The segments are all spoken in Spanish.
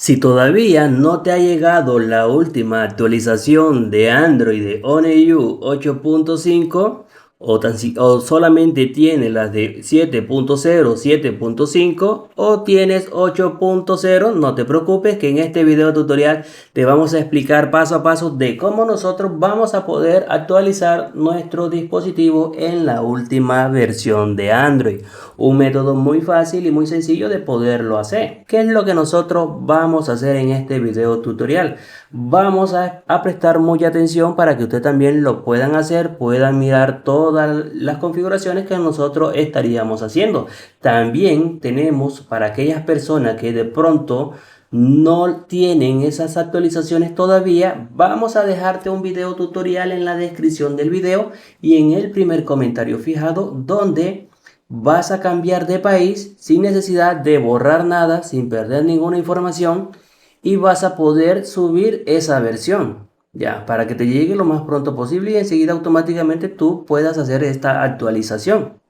Si todavía no te ha llegado la última actualización de Android de Honeydew 8.5 o solamente tienes las de 7.0, 7.5 o tienes 8.0, no te preocupes que en este video tutorial te vamos a explicar paso a paso de cómo nosotros vamos a poder actualizar nuestro dispositivo en la última versión de Android. Un método muy fácil y muy sencillo de poderlo hacer. ¿Qué es lo que nosotros vamos a hacer en este video tutorial? Vamos a prestar mucha atención para que ustedes también lo puedan hacer, puedan mirar todas las configuraciones que nosotros estaríamos haciendo. También tenemos para aquellas personas que de pronto no tienen esas actualizaciones todavía, vamos a dejarte un video tutorial en la descripción del video y en el primer comentario fijado donde vas a cambiar de país sin necesidad de borrar nada, sin perder ninguna información y vas a poder subir esa versión, ya, para que te llegue lo más pronto posible y enseguida automáticamente tú puedas hacer esta actualización.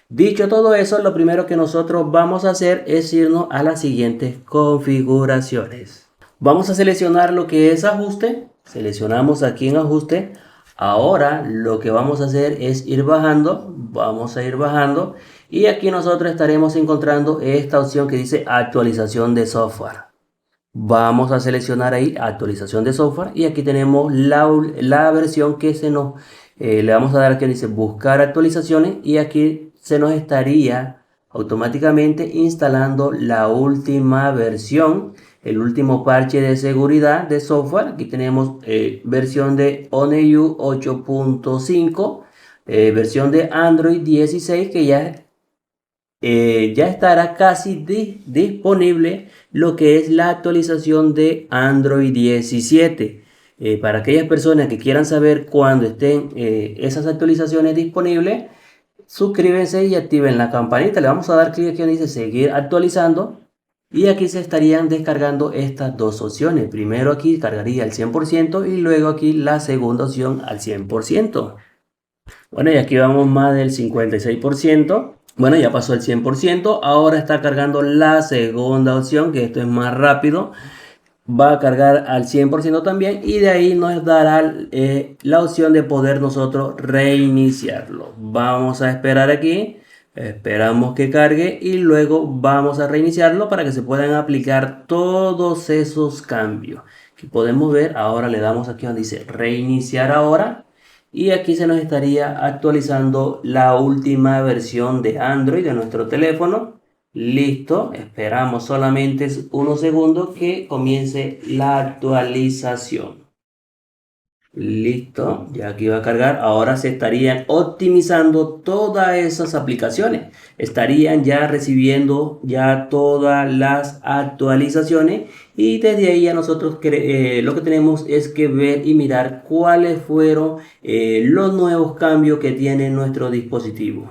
Dicho todo eso, lo primero que nosotros vamos a hacer es irnos a las siguientes configuraciones. Vamos a seleccionar lo que es ajuste, seleccionamos aquí en ajuste. Ahora lo que vamos a hacer es ir bajando, vamos a ir bajando y aquí nosotros estaremos encontrando esta opción que dice actualización de software. Vamos a seleccionar ahí actualización de software y aquí tenemos la versión que le vamos a dar aquí, dice buscar actualizaciones y aquí se nos estaría automáticamente instalando la última versión, el último parche de seguridad de software. Aquí tenemos versión de Honeydew 8.5, versión de Android 16 que ya estará casi disponible lo que es la actualización de Android 17. Para aquellas personas que quieran saber cuándo estén esas actualizaciones disponibles, suscríbanse y activen la campanita. Le vamos a dar clic aquí donde dice seguir actualizando. Y aquí se estarían descargando estas dos opciones. Primero aquí cargaría al 100% y luego aquí la segunda opción al 100%. Bueno, y aquí vamos más del 56%. Bueno, ya pasó el 100%. Ahora está cargando la segunda opción, que esto es más rápido. Va a cargar al 100% también y de ahí nos dará la opción de poder nosotros reiniciarlo. Vamos a esperar aquí, esperamos que cargue y luego vamos a reiniciarlo para que se puedan aplicar todos esos cambios que podemos ver. Ahora le damos aquí donde dice reiniciar ahora y aquí se nos estaría actualizando la última versión de Android de nuestro teléfono. Listo, esperamos solamente unos segundos que comience la actualización. Listo, ya aquí va a cargar. Ahora se estarían optimizando todas esas aplicaciones. Estarían ya recibiendo ya todas las actualizaciones y desde ahí ya nosotros lo que tenemos es que ver y mirar cuáles fueron los nuevos cambios que tiene nuestro dispositivo.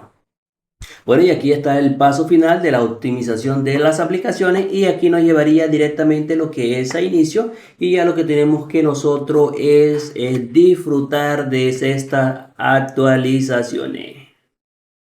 Bueno, y aquí está el paso final de la optimización de las aplicaciones y aquí nos llevaría directamente lo que es a inicio y ya lo que tenemos que nosotros es disfrutar de estas actualizaciones.